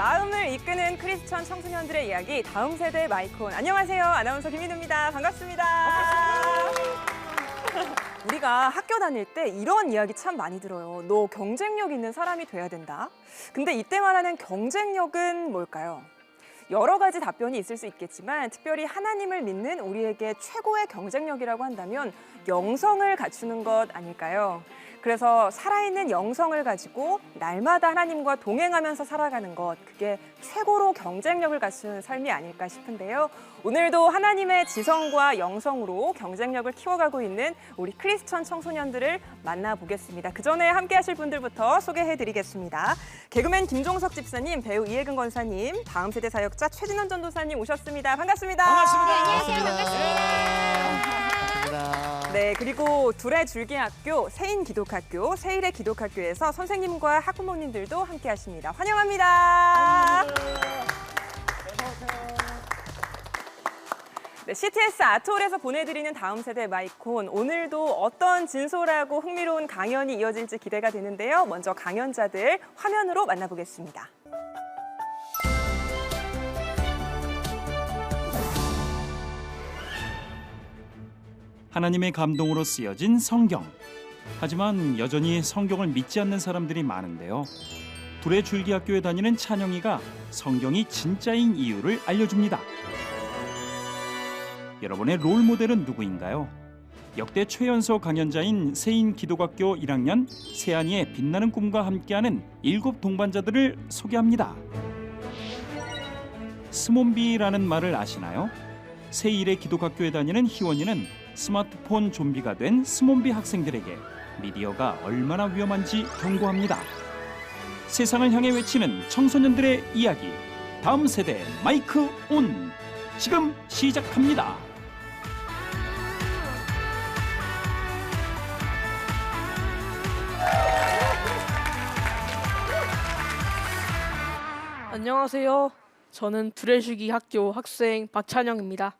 마음을 이끄는 크리스천 청소년들의 이야기, 다음 세대 마이콘. 안녕하세요. 아나운서 김민우입니다. 반갑습니다. 우리가 학교 다닐 때 이런 이야기 참 많이 들어요. 너 경쟁력 있는 사람이 돼야 된다. 근데 이때 말하는 경쟁력은 뭘까요? 여러 가지 답변이 있을 수 있겠지만 특별히 하나님을 믿는 우리에게 최고의 경쟁력이라고 한다면 영성을 갖추는 것 아닐까요? 그래서 살아있는 영성을 가지고 날마다 하나님과 동행하면서 살아가는 것, 그게 최고로 경쟁력을 갖추는 삶이 아닐까 싶은데요. 오늘도 하나님의 지성과 영성으로 경쟁력을 키워가고 있는 우리 크리스천 청소년들을 만나보겠습니다. 그 전에 함께 하실 분들부터 소개해드리겠습니다. 개그맨 김종석 집사님, 배우 이혜근 권사님, 다음 세대 사역자 최진원 전도사님 오셨습니다. 반갑습니다. 반갑습니다. 안녕하세요. 반갑습니다. 네, 그리고 둘의 줄기학교, 세인기독학교, 세일의 기독학교에서 선생님과 학부모님들도 함께 하십니다. 환영합니다. 네, CTS 아트홀에서 보내드리는 다음 세대 마이콘. 오늘도 어떤 진솔하고 흥미로운 강연이 이어질지 기대가 되는데요. 먼저 강연자들 화면으로 만나보겠습니다. 하나님의 감동으로 쓰여진 성경. 하지만 여전히 성경을 믿지 않는 사람들이 많은데요. 둘의 줄기학교에 다니는 찬영이가 성경이 진짜인 이유를 알려줍니다. 여러분의 롤모델은 누구인가요? 역대 최연소 강연자인 세인기독학교 1학년 세안이의 빛나는 꿈과 함께하는 7 동반자들을 소개합니다. 스몬비라는 말을 아시나요? 세일의 기독학교에 다니는 희원이는 스마트폰 좀비가 된 스몬비 학생들에게 미디어가 얼마나 위험한지 경고합니다. 세상을 향해 외치는 청소년들의 이야기, 다음 세대 마이크 온! 지금 시작합니다. 안녕하세요. 저는 두레주기 학교 학생 박찬영입니다.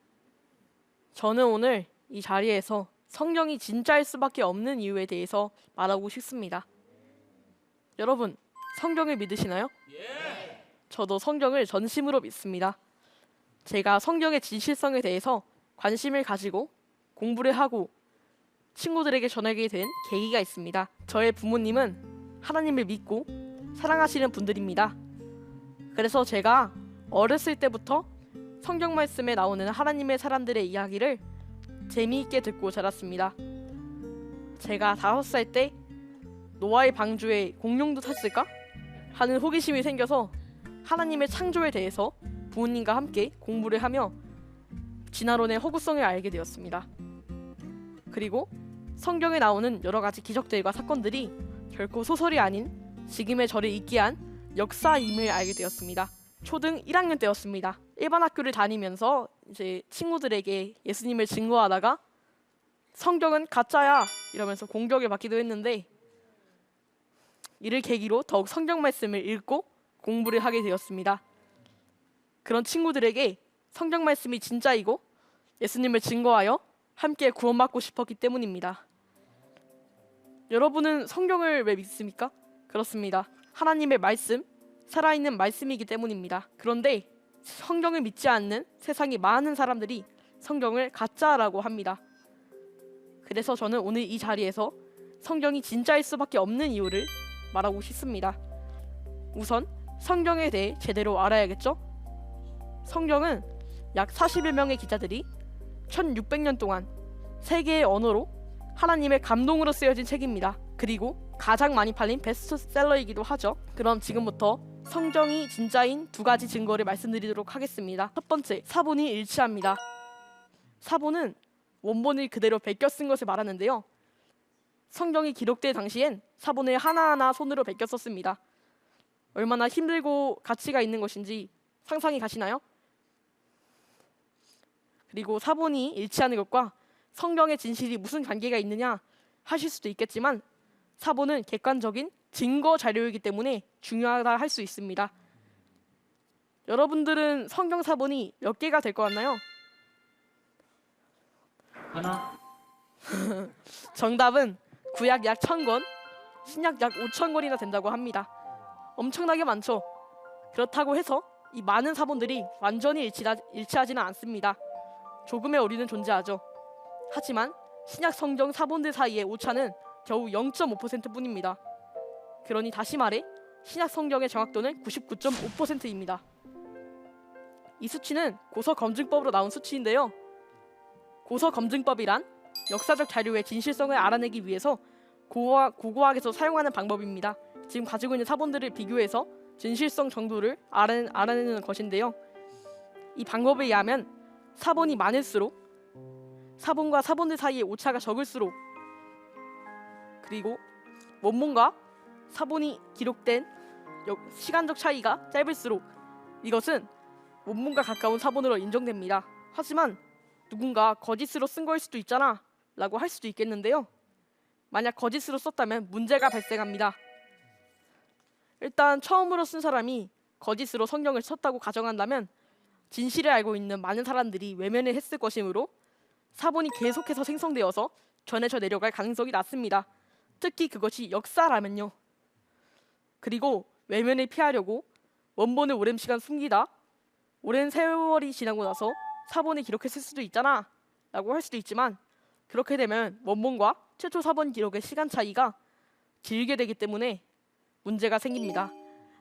저는 오늘 이 자리에서 성경이 진짜일 수밖에 없는 이유에 대해서 말하고 싶습니다. 여러분, 성경을 믿으시나요? 예! 저도 성경을 전심으로 믿습니다. 제가 성경의 진실성에 대해서 관심을 가지고 공부를 하고 친구들에게 전하게 된 계기가 있습니다. 저의 부모님은 하나님을 믿고 사랑하시는 분들입니다. 그래서 제가 어렸을 때부터 성경 말씀에 나오는 하나님의 사람들의 이야기를 재미있게 듣고 자랐습니다. 제가 5살 때 노아의 방주에 공룡도 탔을까? 하는 호기심이 생겨서 하나님의 창조에 대해서 부모님과 함께 공부를 하며 진화론의 허구성을 알게 되었습니다. 그리고 성경에 나오는 여러 가지 기적들과 사건들이 결코 소설이 아닌 지금의 저를 있게 한 역사임을 알게 되었습니다. 초등 1학년 때였습니다. 일반 학교를 다니면서 이제 친구들에게 예수님을 증거하다가 성경은 가짜야 이러면서 공격을 받기도 했는데 이를 계기로 더욱 성경 말씀을 읽고 공부를 하게 되었습니다. 그런 친구들에게 성경 말씀이 진짜이고 예수님을 증거하여 함께 구원받고 싶었기 때문입니다. 여러분은 성경을 왜 믿습니까? 그렇습니다. 하나님의 말씀, 살아있는 말씀이기 때문입니다. 그런데 성경을 믿지 않는 세상의 많은 사람들이 성경을 가짜라고 합니다. 그래서 저는 오늘 이 자리에서 성경이 진짜일 수밖에 없는 이유를 말하고 싶습니다. 우선 성경에 대해 제대로 알아야겠죠? 성경은 약 40여 명의 기자들이 1600년 동안 세계의 언어로 하나님의 감동으로 쓰여진 책입니다. 그리고 가장 많이 팔린 베스트셀러이기도 하죠. 그럼 지금부터 성경이 진짜인 2가지 증거를 말씀드리도록 하겠습니다. 첫 번째, 사본이 일치합니다. 사본은 원본을 그대로 베껴 쓴 것을 말하는데요. 성경이 기록될 당시엔 사본을 하나하나 손으로 베껴 썼습니다. 얼마나 힘들고 가치가 있는 것인지 상상이 가시나요? 그리고 사본이 일치하는 것과 성경의 진실이 무슨 관계가 있느냐 하실 수도 있겠지만 사본은 객관적인 증거 자료이기 때문에 중요하다 할 수 있습니다. 여러분들은 성경 사본이 몇 개가 될 것 같나요? 하나. 정답은 구약 약 1000권, 신약 약 5000권이나 된다고 합니다. 엄청나게 많죠? 그렇다고 해서 이 많은 사본들이 완전히 일치하지는 않습니다. 조금의 오류는 존재하죠. 하지만 신약 성경 사본들 사이의 오차는 겨우 0.5% 뿐입니다. 그러니 다시 말해 신약 성경의 정확도는 99.5%입니다. 이 수치는 고서 검증법으로 나온 수치인데요. 고서 검증법이란 역사적 자료의 진실성을 알아내기 위해서 고고학에서 사용하는 방법입니다. 지금 가지고 있는 사본들을 비교해서 진실성 정도를 알아내는 것인데요. 이 방법에 의하면 사본이 많을수록 사본과 사본들 사이의 오차가 적을수록 그리고 원본과 사본이 기록된 시간적 차이가 짧을수록 이것은 원본과 가까운 사본으로 인정됩니다. 하지만 누군가 거짓으로 쓴 거일 수도 있잖아 라고 할 수도 있겠는데요. 만약 거짓으로 썼다면 문제가 발생합니다. 일단 처음으로 쓴 사람이 거짓으로 성경을 썼다고 가정한다면 진실을 알고 있는 많은 사람들이 외면을 했을 것이므로 사본이 계속해서 생성되어서 전해져 내려갈 가능성이 낮습니다. 특히 그것이 역사라면요. 그리고 외면을 피하려고 원본을 오랜 시간 숨기다 오랜 세월이 지나고 나서 사본에 기록했을 수도 있잖아 라고 할 수도 있지만 그렇게 되면 원본과 최초 사본 기록의 시간 차이가 길게 되기 때문에 문제가 생깁니다.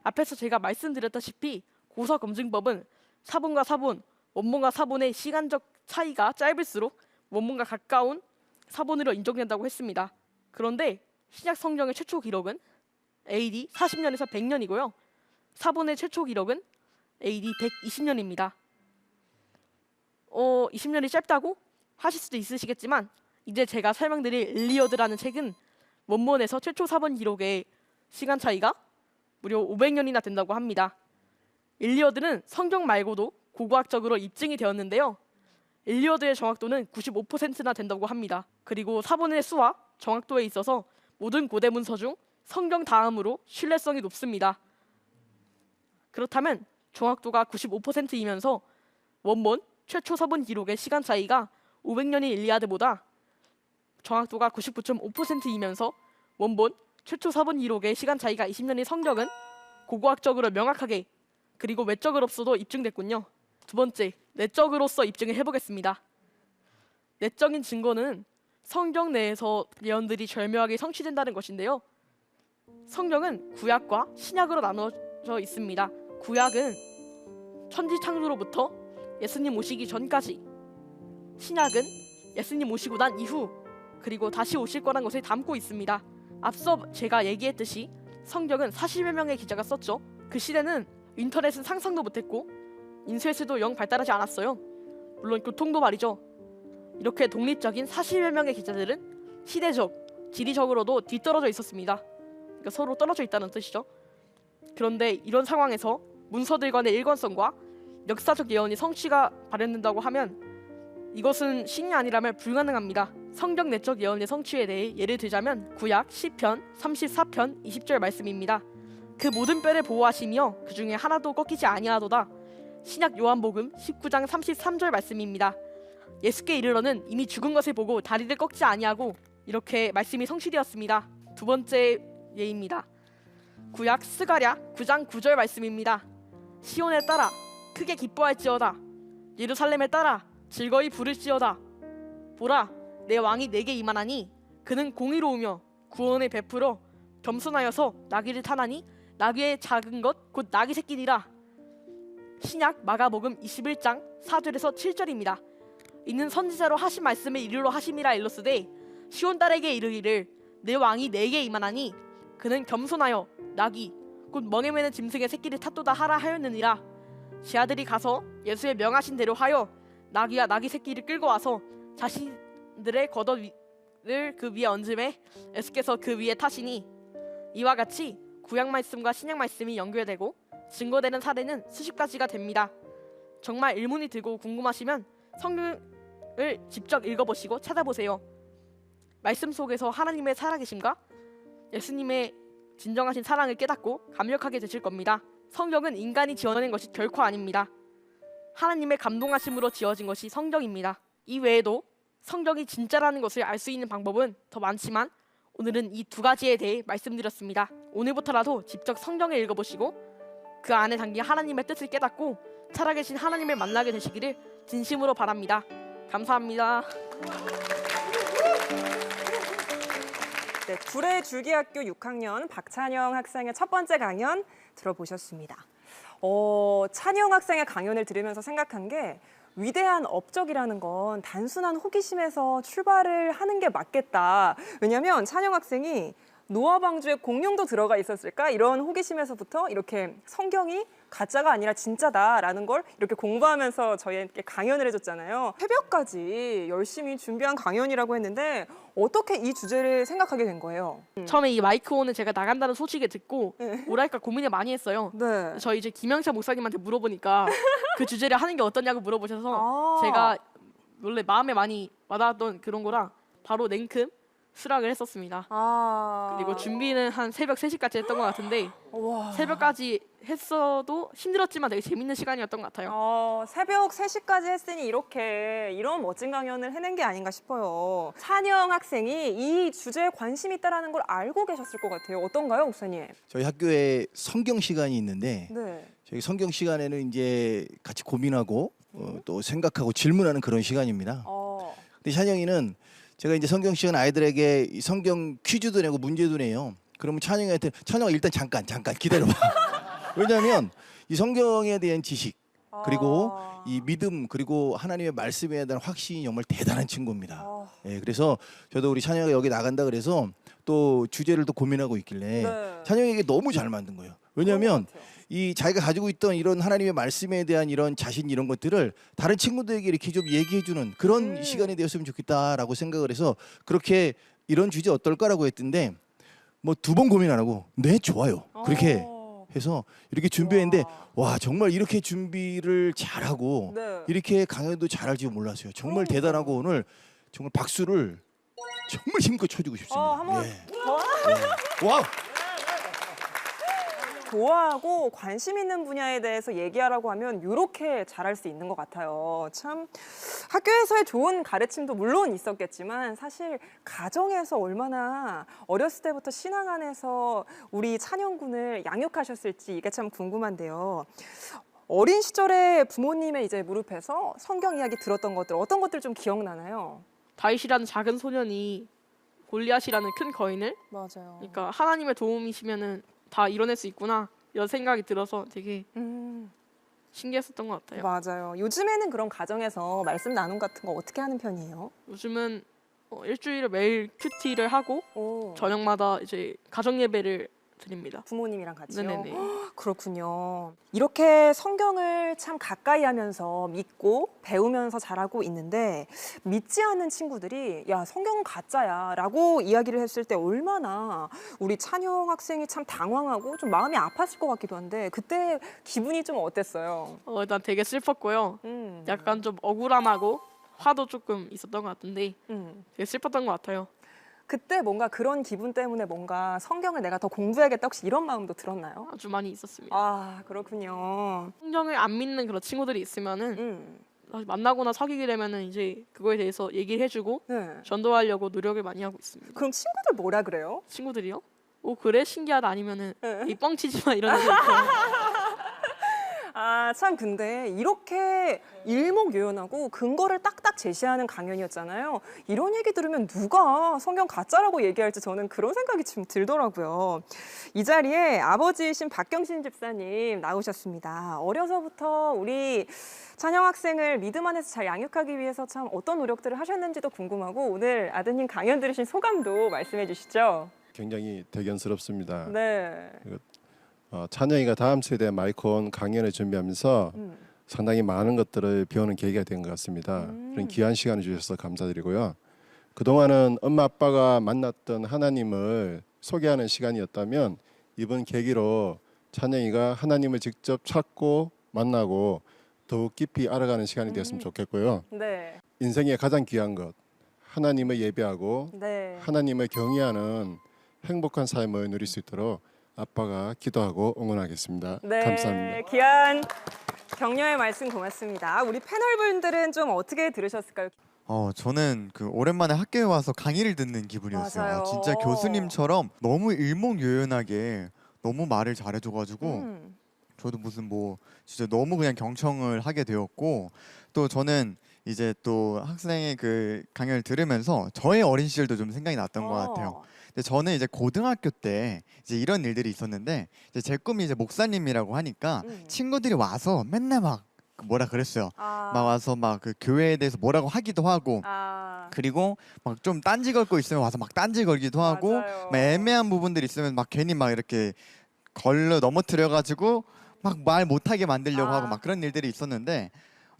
앞에서 제가 말씀드렸다시피 고서 검증법은 사본과 사본, 원본과 사본의 시간적 차이가 짧을수록 원본과 가까운 사본으로 인정된다고 했습니다. 그런데 신약 성경의 최초 기록은 AD 40년에서 100년이고요. 사본의 최초 기록은 AD 120년입니다. 20년이 짧다고 하실 수도 있으시겠지만 이제 제가 설명드릴 일리어드라는 책은 원본에서 최초 사본 기록의 시간 차이가 무려 500년이나 된다고 합니다. 일리어드는 성경 말고도 고고학적으로 입증이 되었는데요. 일리어드의 정확도는 95%나 된다고 합니다. 그리고 사본의 수와 정확도에 있어서 모든 고대 문서 중 성경 다음으로 신뢰성이 높습니다. 그렇다면 정확도가 95%이면서 원본 최초 사본 기록의 시간 차이가 500년인 일리아드보다 정확도가 99.5%이면서 원본 최초 사본 기록의 시간 차이가 20년인 성경은 고고학적으로 명확하게 그리고 외적으로서도 입증됐군요. 두 번째, 내적으로서 입증을 해보겠습니다. 내적인 증거는 성경 내에서 예언들이 절묘하게 성취된다는 것인데요. 성경은 구약과 신약으로 나눠져 있습니다. 구약은 천지 창조로부터 예수님 오시기 전까지, 신약은 예수님 오시고 난 이후 그리고 다시 오실 거란 것을 담고 있습니다. 앞서 제가 얘기했듯이 성경은 40여 명의 기자가 썼죠. 그 시대는 인터넷은 상상도 못했고 인쇄술도 영 발달하지 않았어요. 물론 교통도 말이죠. 이렇게 독립적인 40여 명의 기자들은 시대적, 지리적으로도 뒤떨어져 있었습니다. 그러니까 서로 떨어져 있다는 뜻이죠. 그런데 이런 상황에서 문서들 간의 일관성과 역사적 예언이 성취가 발현된다고 하면 이것은 신이 아니라면 불가능합니다. 성경 내적 예언의 성취에 대해 예를 들자면 구약 시편 34편 20절 말씀입니다. 그 모든 뼈를 보호하시며 그 중에 하나도 꺾이지 아니하도다. 신약 요한복음 19장 33절 말씀입니다. 예수께 이르러는 이미 죽은 것을 보고 다리를 꺾지 아니하고 이렇게 말씀이 성취되었습니다. 두 번째 예입니다. 구약 스가랴 9장 9절 말씀입니다. 시온에 따라 크게 기뻐할지어다. 예루살렘에 따라 즐거이 부를지어다. 보라, 내 왕이 내게 임하나니 그는 공의로우며 구원을 베풀어 겸손하여서 나귀를 타나니 나귀의 작은 것 곧 나귀 새끼니라. 신약 마가복음 21장 4절에서 7절입니다. 이는 선지자로 하신 말씀을 이루러 하심이라 일렀으되 시온 딸에게 이르기를 내 왕이 내게 임하나니 그는 겸손하여 나귀 곧 멍에 매는 짐승의 새끼를 탔도다 하라 하였느니라. 제 아들이 가서 예수의 명하신 대로 하여 나귀와 나귀 새끼를 끌고 와서 자신들의 겉옷을 그 위에 얹음에 예수께서 그 위에 타시니 이와 같이 구약 말씀과 신약 말씀이 연결되고 증거되는 사례는 수십 가지가 됩니다. 정말 의문이 들고 궁금하시면 성경을 직접 읽어보시고 찾아보세요. 말씀 속에서 하나님의 살아계심과 예수님의 진정하신 사랑을 깨닫고 감격하게 되실 겁니다. 성경은 인간이 지어낸 것이 결코 아닙니다. 하나님의 감동하심으로 지어진 것이 성경입니다. 이 외에도 성경이 진짜라는 것을 알 수 있는 방법은 더 많지만 오늘은 이 두 가지에 대해 말씀드렸습니다. 오늘부터라도 직접 성경을 읽어보시고 그 안에 담긴 하나님의 뜻을 깨닫고 살아계신 하나님을 만나게 되시기를 진심으로 바랍니다. 감사합니다. 네, 둘의 줄기학교 6학년 박찬영 학생의 첫 번째 강연 들어보셨습니다. 찬영 학생의 강연을 들으면서 생각한 게 위대한 업적이라는 건 단순한 호기심에서 출발을 하는 게 맞겠다. 왜냐하면 찬영 학생이 노아 방주에 공룡도 들어가 있었을까? 이런 호기심에서부터 이렇게 성경이 가짜가 아니라 진짜다라는 걸 이렇게 공부하면서 저희에게 강연을 해줬잖아요. 새벽까지 열심히 준비한 강연이라고 했는데 어떻게 이 주제를 생각하게 된 거예요? 처음에 이 마이크온을 제가 나간다는 소식을 듣고 뭐랄까 고민을 많이 했어요. 네. 저희 이제 김영철 목사님한테 물어보니까 그 주제를 하는 게 어떠냐고 물어보셔서 아. 제가 원래 마음에 많이 와닿았던 그런 거라 바로 냉큼 수락을 했었습니다. 그리고 준비는 한 새벽 3시까지 했던 것 같은데 와. 새벽까지 했어도 힘들었지만 되게 재밌는 시간이었던 것 같아요. 새벽 3시까지 했으니 이런 멋진 강연을 해낸 게 아닌가 싶어요. 찬영 학생이 이 주제에 관심이 있다는 걸 알고 계셨을 것 같아요. 어떤가요, 목사님? 저희 학교에 성경 시간이 있는데 네. 저희 성경 시간에는 이제 같이 고민하고 또 생각하고 질문하는 그런 시간입니다. 근데 찬영이는 제가 이제 성경 시간 아이들에게 이 성경 퀴즈도 내고 문제도 내요. 그러면 찬영이한테 찬영아 일단 잠깐 기다려봐. 왜냐하면 이 성경에 대한 지식 그리고 이 믿음 그리고 하나님의 말씀에 대한 확신이 정말 대단한 친구입니다. 예, 그래서 저도 우리 찬영이가 여기 나간다 그래서 또 주제를 또 고민하고 있길래 네. 찬영이에게 너무 잘 만든 거예요. 왜냐하면 이 자기가 가지고 있던 이런 하나님의 말씀에 대한 이런 자신 이런 것들을 다른 친구들에게 이렇게 좀 얘기해주는 그런 시간이 되었으면 좋겠다라고 생각을 해서 그렇게 이런 주제 어떨까라고 했던데 뭐 2번 고민 안 하고 네 좋아요 그렇게 해서 이렇게 준비했는데 와 정말 이렇게 준비를 잘하고 네. 이렇게 강연도 잘할 줄 몰랐어요. 정말 대단하고 오늘 정말 박수를 정말 힘껏 쳐주고 싶습니다. 한번 더 네. 와우. 좋아하고 관심 있는 분야에 대해서 얘기하라고 하면 이렇게 잘할 수 있는 것 같아요. 참 학교에서의 좋은 가르침도 물론 있었겠지만 사실 가정에서 얼마나 어렸을 때부터 신앙 안에서 우리 찬영 군을 양육하셨을지 이게 참 궁금한데요. 어린 시절에 부모님의 이제 무릎에서 성경 이야기 들었던 것들 어떤 것들 좀 기억나나요? 다윗이라는 작은 소년이 골리앗이라는 큰 거인을 맞아요. 그러니까 하나님의 도움이시면은 다 이뤄낼 수 있구나 이런 생각이 들어서 되게 신기했었던 것 같아요. 맞아요. 요즘에는 그런 가정에서 말씀 나눔 같은 거 어떻게 하는 편이에요? 요즘은 일주일에 매일 큐티를 하고 오, 저녁마다 이제 가정 예배를 드립니다. 부모님이랑 같이요? 네네네. 그렇군요. 이렇게 성경을 참 가까이 하면서 믿고 배우면서 자라고 있는데 믿지 않는 친구들이 야 성경은 가짜야 라고 이야기를 했을 때 얼마나 우리 찬영 학생이 참 당황하고 좀 마음이 아팠을 것 같기도 한데 그때 기분이 좀 어땠어요? 일단 되게 슬펐고요. 음. 약간 좀 억울함하고 화도 조금 있었던 것 같은데 되게 슬펐던 것 같아요. 그때 뭔가 그런 기분 때문에 뭔가 성경을 내가 더 공부해야겠다 혹시 이런 마음도 들었나요? 아주 많이 있었습니다. 아 그렇군요. 성경을 안 믿는 그런 친구들이 있으면은 만나거나 사귀게 되면은 이제 그거에 대해서 얘기를 해주고 네. 전도하려고 노력을 많이 하고 있습니다. 그럼 친구들 뭐라 그래요? 친구들이요? 오 그래 신기하다 아니면은 네. 이 뻥치지 마 이런 애들 있어요. 아, 참 근데 이렇게 일목요연하고 근거를 딱딱 제시하는 강연이었잖아요. 이런 얘기 들으면 누가 성경 가짜라고 얘기할지 저는 그런 생각이 좀 들더라고요. 이 자리에 아버지이신 박경신 집사님 나오셨습니다. 어려서부터 우리 찬영 학생을 믿음 안에서 잘 양육하기 위해서 참 어떤 노력들을 하셨는지도 궁금하고 오늘 아드님 강연 들으신 소감도 말씀해 주시죠. 굉장히 대견스럽습니다. 네. 찬영이가 다음 세대 마이크온 강연을 준비하면서 상당히 많은 것들을 배우는 계기가 된 것 같습니다. 그런 귀한 시간을 주셔서 감사드리고요. 그동안은 엄마 아빠가 만났던 하나님을 소개하는 시간이었다면 이번 계기로 찬영이가 하나님을 직접 찾고 만나고 더욱 깊이 알아가는 시간이 되었으면 좋겠고요. 네. 인생의 가장 귀한 것, 하나님을 예배하고 네. 하나님을 경외하는 행복한 삶을 누릴 수 있도록 아빠가 기도하고 응원하겠습니다. 네, 감사합니다. 귀한 격려의 말씀 고맙습니다. 우리 패널분들은 좀 어떻게 들으셨을까요? 저는 그 오랜만에 학교에 와서 강의를 듣는 기분이었어요. 맞아요. 진짜 교수님처럼 너무 일목요연하게 너무 말을 잘해줘가지고 저도 무슨 뭐 진짜 너무 그냥 경청을 하게 되었고, 또 저는 이제 또 학생의 그 강연을 들으면서 저의 어린 시절도 좀 생각이 났던 것 같아요. 근데 저는 이제 고등학교 때 이제 이런 일들이 있었는데, 이제 제 꿈이 이제 목사님이라고 하니까 친구들이 와서 맨날 막 뭐라 그랬어요. 막 와서 막 그 교회에 대해서 뭐라고 하기도 하고, 그리고 막 좀 딴지 걸고 있으면 와서 막 딴지 걸기도 하고, 맞아요. 막 애매한 부분들이 있으면 막 괜히 막 이렇게 걸러 넘어뜨려 가지고 막 말 못하게 만들려고 하고 막 그런 일들이 있었는데,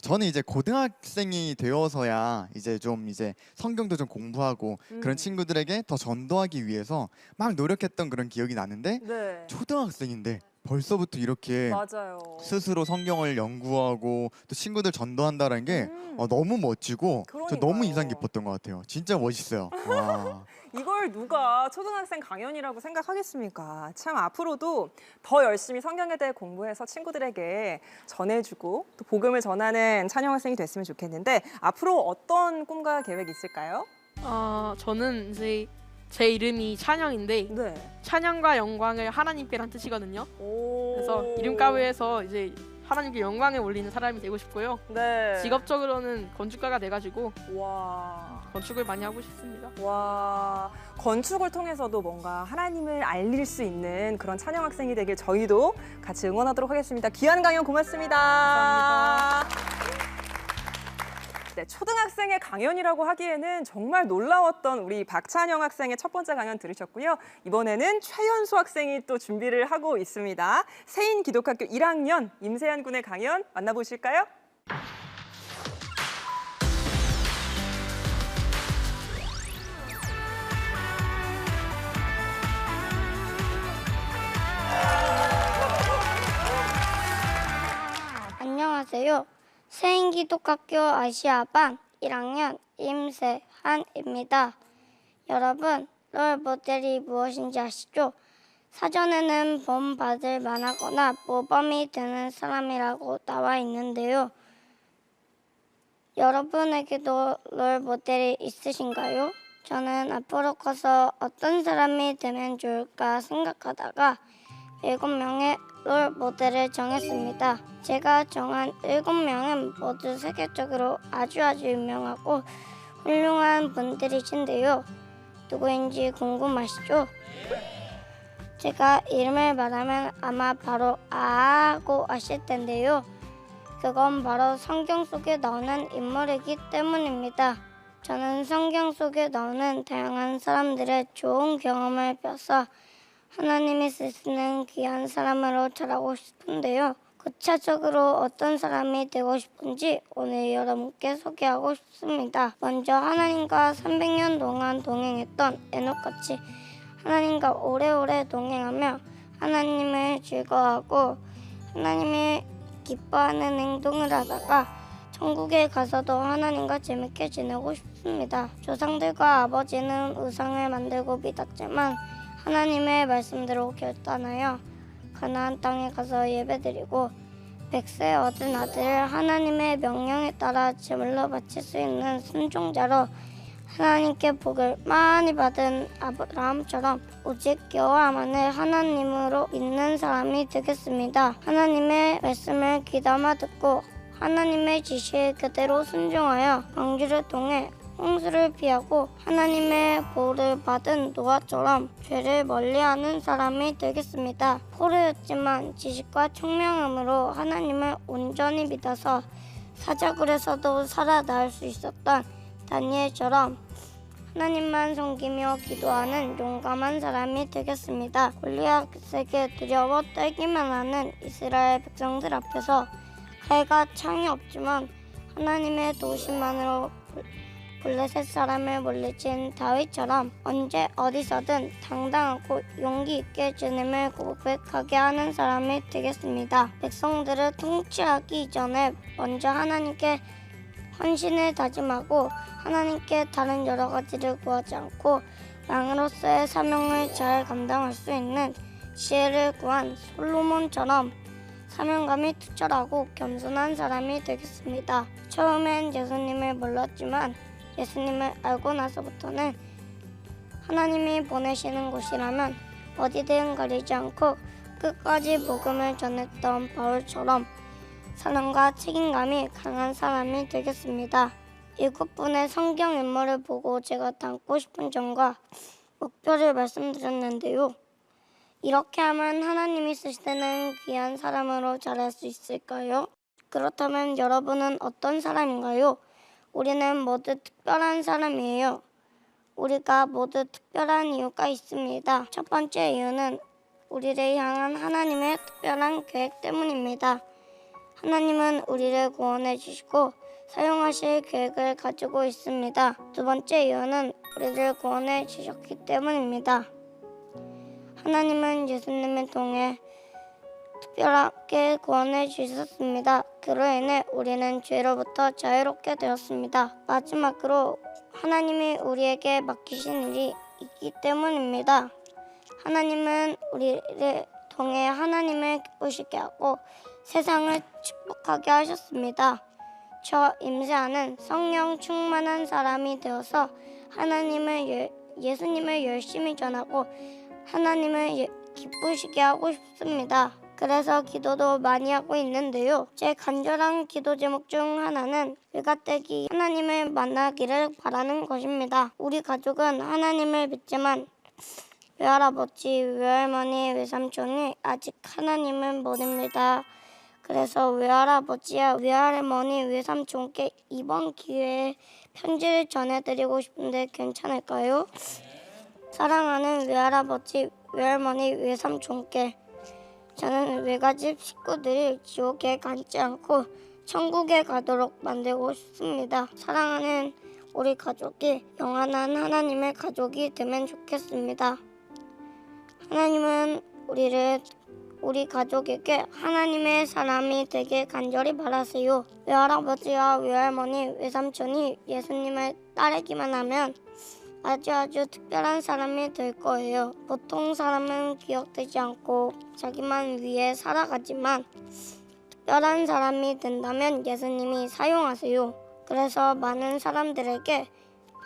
저는 이제 고등학생이 되어서야 이제 좀 이제 성경도 좀 공부하고 그런 친구들에게 더 전도하기 위해서 막 노력했던 그런 기억이 나는데, 네. 초등학생인데 벌써부터 이렇게 맞아요. 스스로 성경을 연구하고 또 친구들 전도한다는 게 너무 멋지고 저 너무 그러니까요. 인상 깊었던 것 같아요. 진짜 멋있어요. 와. 이걸 누가 초등학생 강연이라고 생각하겠습니까? 참 앞으로도 더 열심히 성경에 대해 공부해서 친구들에게 전해주고 또 복음을 전하는 찬영 학생이 됐으면 좋겠는데, 앞으로 어떤 꿈과 계획이 있을까요? 저는 이제 제 이름이 찬영인데 네. 찬양과 영광을 하나님께란 뜻이거든요. 그래서 이름값에서 이제 하나님께 영광을 올리는 사람이 되고 싶고요. 네. 직업적으로는 건축가가 돼가지고 와. 건축을 많이 하고 싶습니다. 와, 건축을 통해서도 뭔가 하나님을 알릴 수 있는 그런 찬영 학생이 되길 저희도 같이 응원하도록 하겠습니다. 귀한 강연 고맙습니다. 감사합니다. 네, 초등학생의 강연이라고 하기에는 정말 놀라웠던 우리 박찬영 학생의 첫 번째 강연 들으셨고요. 이번에는 최연수 학생이 또 준비를 하고 있습니다. 세인기독학교 1학년 임세한 군의 강연 만나보실까요? 안녕하세요. 세인기독학교 아시아반 1학년 임세한입니다. 여러분, 롤 모델이 무엇인지 아시죠? 사전에는 본받을 만하거나 모범이 되는 사람이라고 나와 있는데요. 여러분에게도 롤 모델이 있으신가요? 저는 앞으로 커서 어떤 사람이 되면 좋을까 생각하다가 7명의 롤 모델을 정했습니다. 제가 정한 7명은 모두 세계적으로 아주 유명하고 훌륭한 분들이신데요. 누구인지 궁금하시죠? 제가 이름을 말하면 아마 바로 하고 아실 텐데요. 그건 바로 성경 속에 나오는 인물이기 때문입니다. 저는 성경 속에 나오는 다양한 사람들의 좋은 경험을 뵈서 하나님이 쓰시는 귀한 사람으로 자라고 싶은데요. 구체적으로 어떤 사람이 되고 싶은지 오늘 여러분께 소개하고 싶습니다. 먼저 하나님과 300년 동안 동행했던 에녹같이 하나님과 오래오래 동행하며 하나님을 즐거워하고 하나님을 기뻐하는 행동을 하다가 천국에 가서도 하나님과 재밌게 지내고 싶습니다. 조상들과 아버지는 우상을 만들고 믿었지만 하나님의 말씀대로 결단하여 가나안 땅에 가서 예배드리고 100세 얻은 아들을 하나님의 명령에 따라 제물로 바칠 수 있는 순종자로 하나님께 복을 많이 받은 아브라함처럼 오직 여호와만을 하나님으로 믿는 사람이 되겠습니다. 하나님의 말씀을 귀담아 듣고 하나님의 지시에 그대로 순종하여 방주를 통해 홍수를 피하고 하나님의 보호를 받은 노아처럼 죄를 멀리하는 사람이 되겠습니다. 포로였지만 지식과 총명함으로 하나님을 온전히 믿어서 사자굴에서도 살아나올 수 있었던 다니엘처럼 하나님만 섬기며 기도하는 용감한 사람이 되겠습니다. 골리앗에게 두려워 떨기만 하는 이스라엘 백성들 앞에서 칼과 창이 없지만 하나님의 도우심만으로 블레셋 사람을 물리친 다윗처럼 언제 어디서든 당당하고 용기 있게 주님을 고백하게 하는 사람이 되겠습니다. 백성들을 통치하기 전에 먼저 하나님께 헌신을 다짐하고 하나님께 다른 여러 가지를 구하지 않고 왕으로서의 사명을 잘 감당할 수 있는 지혜를 구한 솔로몬처럼 사명감이 투철하고 겸손한 사람이 되겠습니다. 처음엔 예수님을 몰랐지만 예수님을 알고 나서부터는 하나님이 보내시는 곳이라면 어디든 가리지 않고 끝까지 복음을 전했던 바울처럼 사랑과 책임감이 강한 사람이 되겠습니다. 7분의 성경 인물을 보고 제가 담고 싶은 점과 목표를 말씀드렸는데요. 이렇게 하면 하나님이 쓰시는 귀한 사람으로 자랄 수 있을까요? 그렇다면 여러분은 어떤 사람인가요? 우리는 모두 특별한 사람이에요. 우리가 모두 특별한 이유가 있습니다. 첫 번째 이유는 우리를 향한 하나님의 특별한 계획 때문입니다. 하나님은 우리를 구원해 주시고 사용하실 계획을 가지고 있습니다. 두 번째 이유는 우리를 구원해 주셨기 때문입니다. 하나님은 예수님을 통해 특별하게 구원해 주셨습니다. 그로 인해 우리는 죄로부터 자유롭게 되었습니다. 마지막으로 하나님이 우리에게 맡기신 일이 있기 때문입니다. 하나님은 우리를 통해 하나님을 기쁘시게 하고 세상을 축복하게 하셨습니다. 저 임세아는 성령 충만한 사람이 되어서 예수님을 열심히 전하고 하나님을 기쁘시게 하고 싶습니다. 그래서 기도도 많이 하고 있는데요. 제 간절한 기도 제목 중 하나는 외가댁이 하나님을 만나기를 바라는 것입니다. 우리 가족은 하나님을 믿지만 외할아버지, 외할머니, 외삼촌이 아직 하나님을 모릅니다. 그래서 외할아버지와 외할머니, 외삼촌께 이번 기회에 편지를 전해드리고 싶은데 괜찮을까요? 사랑하는 외할아버지, 외할머니, 외삼촌께 저는 외가집 식구들이 지옥에 가지 않고 천국에 가도록 만들고 싶습니다. 사랑하는 우리 가족이 영원한 하나님의 가족이 되면 좋겠습니다. 하나님은 우리 가족에게 하나님의 사람이 되길 간절히 바라세요. 외할아버지와 외할머니, 외삼촌이 예수님을 따르기만 하면 아주 특별한 사람이 될 거예요. 보통 사람은 기억되지 않고 자기만 위해 살아가지만 특별한 사람이 된다면 예수님이 사용하세요. 그래서 많은 사람들에게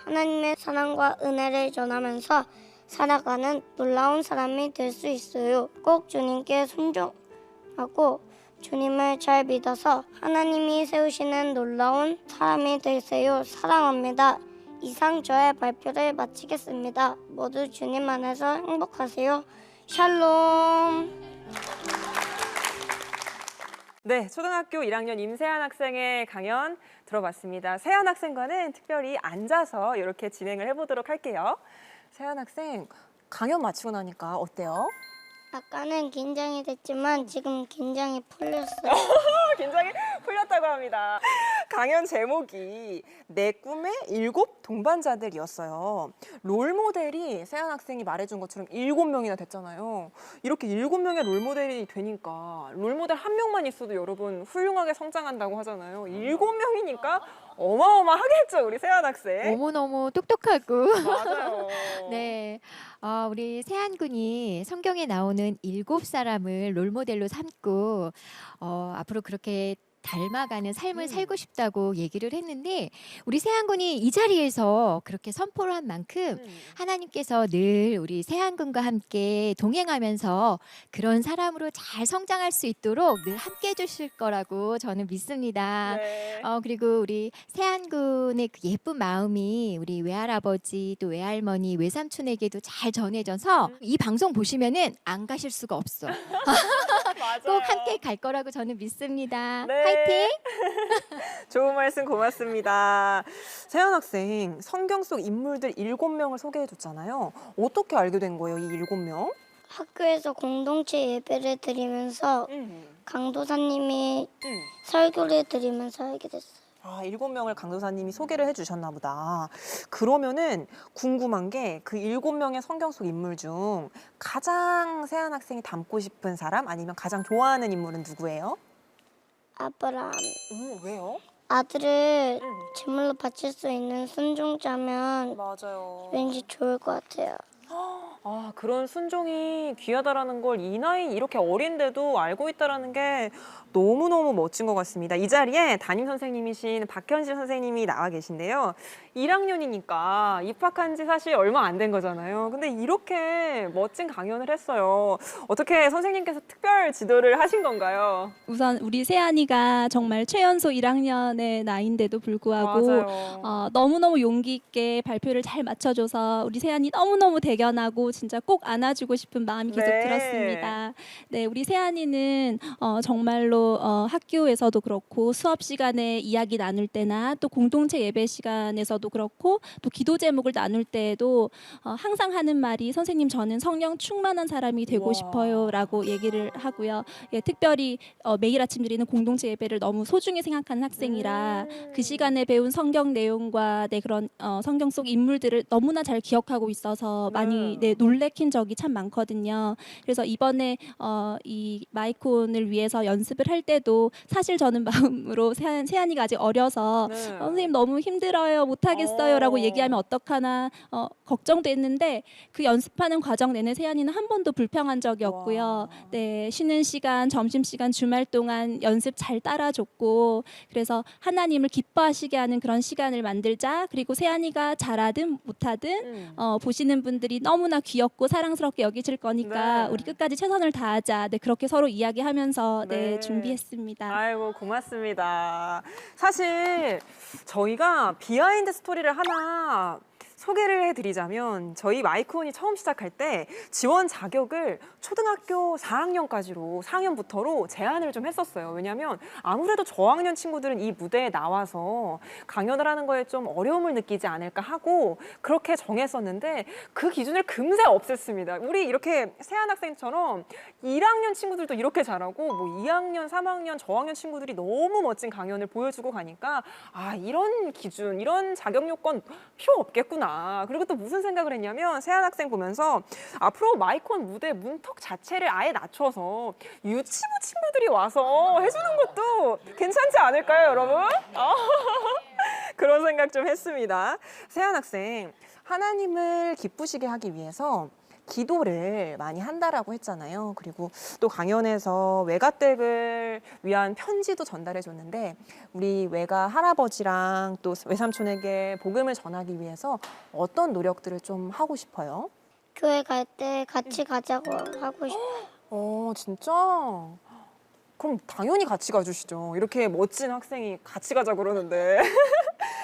하나님의 사랑과 은혜를 전하면서 살아가는 놀라운 사람이 될 수 있어요. 꼭 주님께 순종하고 주님을 잘 믿어서 하나님이 세우시는 놀라운 사람이 되세요. 사랑합니다. 이상 저의 발표를 마치겠습니다. 모두 주님 안에서 행복하세요. 샬롬. 네, 초등학교 1학년 임세한 학생의 강연 들어봤습니다. 세한 학생과는 특별히 앉아서 이렇게 진행을 해보도록 할게요. 세한 학생, 강연 마치고 나니까 어때요? 아까는 긴장이 됐지만 지금 긴장이 풀렸어요. 긴장이 풀렸다고 합니다. 강연 제목이 내 꿈의 7 동반자들이었어요. 롤모델이 세한 학생이 말해준 것처럼 7명이나 됐잖아요. 이렇게 7명의 롤모델이 되니까 롤모델 한 명만 있어도 여러분 훌륭하게 성장한다고 하잖아요. 7명이니까 어마어마하겠죠, 우리 세한 학생. 너무너무 똑똑하고. 맞아요. 네, 우리 세한 군이 성경에 나오는 7사람을 롤모델로 삼고 앞으로 그렇게 닮아가는 삶을 살고 싶다고 얘기를 했는데 우리 세한 군이 이 자리에서 그렇게 선포를 한 만큼 하나님께서 늘 우리 세한 군과 함께 동행하면서 그런 사람으로 잘 성장할 수 있도록 늘 함께 해주실 거라고 저는 믿습니다. 네. 그리고 우리 세한 군의 그 예쁜 마음이 우리 외할아버지 또 외할머니 외삼촌에게도 잘 전해져서 이 방송 보시면은 안 가실 수가 없어. 맞아요. 꼭 함께 갈 거라고 저는 믿습니다. 네. 화이팅! 좋은 말씀 고맙습니다. 세연 학생, 성경 속 인물들 7명을 소개해 줬잖아요. 어떻게 알게 된 거예요, 이 7명? 학교에서 공동체 예배를 드리면서 강도사님이 설교를 드리면서 알게 됐어요. 7명을 강도사님이 소개를 해주셨나 보다. 그러면은 궁금한 게 그 7명의 성경 속 인물 중 가장 세한 학생이 닮고 싶은 사람 아니면 가장 좋아하는 인물은 누구예요? 아브라함. 왜요? 아들을 제물로 바칠 수 있는 순종자면 맞아요. 왠지 좋을 것 같아요. 아, 그런 순종이 귀하다라는 걸 이 나이 이렇게 어린데도 알고 있다라는 게 너무너무 멋진 것 같습니다. 이 자리에 담임 선생님이신 박현실 선생님이 나와 계신데요. 1학년이니까 입학한 지 사실 얼마 안 된 거잖아요. 근데 이렇게 멋진 강연을 했어요. 어떻게 선생님께서 특별 지도를 하신 건가요? 우선 우리 세안이가 정말 최연소 1학년의 나이인데도 불구하고 맞아요. 너무너무 용기 있게 발표를 잘 맞춰줘서 우리 세안이 너무너무 대견하고 진짜 꼭 안아주고 싶은 마음이 계속 네. 들었습니다. 네, 우리 세안이는 정말로 학교에서도 그렇고 수업 시간에 이야기 나눌 때나 또 공동체 예배 시간에서도 그렇고 또 기도 제목을 나눌 때에도 항상 하는 말이 선생님 저는 성령 충만한 사람이 되고 우와. 싶어요라고 얘기를 하고요. 예, 특별히 매일 아침 드리는 공동체 예배를 너무 소중히 생각하는 학생이라 그 시간에 배운 성경 내용과 그런 성경 속 인물들을 너무나 잘 기억하고 있어서 많이 놀래킨 적이 참 많거든요. 그래서 이번에 이 마이콘을 위해서 연습을 할 때도 사실 저는 마음으로 세안이가 아직 어려서 선생님 너무 힘들어요 못하겠어요라고 얘기하면 어떡하나 걱정도 했는데 그 연습하는 과정 내내 세안이는 한 번도 불평한 적이 없고요. 네, 쉬는 시간, 점심 시간, 주말 동안 연습 잘 따라줬고 그래서 하나님을 기뻐하시게 하는 그런 시간을 만들자. 그리고 세안이가 잘하든 못하든 보시는 분들이 너무나 귀엽고 사랑스럽게 여기실 거니까 네. 우리 끝까지 최선을 다하자. 네, 그렇게 서로 이야기하면서 네. 준비했습니다. 아이고 고맙습니다. 사실 저희가 비하인드 스토리를 하나 소개를 해드리자면 저희 마이콘이 처음 시작할 때 지원 자격을 초등학교 4학년부터로 제한을 좀 했었어요. 왜냐하면 아무래도 저학년 친구들은 이 무대에 나와서 강연을 하는 거에 좀 어려움을 느끼지 않을까 하고 그렇게 정했었는데 그 기준을 금세 없앴습니다. 우리 이렇게 세안 학생처럼 1학년 친구들도 이렇게 잘하고 뭐 2학년, 3학년, 저학년 친구들이 너무 멋진 강연을 보여주고 가니까 아 이런 기준, 이런 자격 요건 필요 없겠구나. 그리고 또 무슨 생각을 했냐면 세안 학생 보면서 앞으로 마이콘 무대 문턱 자체를 아예 낮춰서 유치부 친구들이 와서 해주는 것도 괜찮지 않을까요, 여러분? 그런 생각 좀 했습니다. 세안 학생, 하나님을 기쁘시게 하기 위해서 기도를 많이 한다라고 했잖아요. 그리고 또 강연에서 외가댁을 위한 편지도 전달해 줬는데 우리 외가 할아버지랑 또 외삼촌에게 복음을 전하기 위해서 어떤 노력들을 좀 하고 싶어요? 교회 갈 때 같이 가자고 하고 싶어요. 진짜? 그럼 당연히 같이 가주시죠. 이렇게 멋진 학생이 같이 가자 그러는데.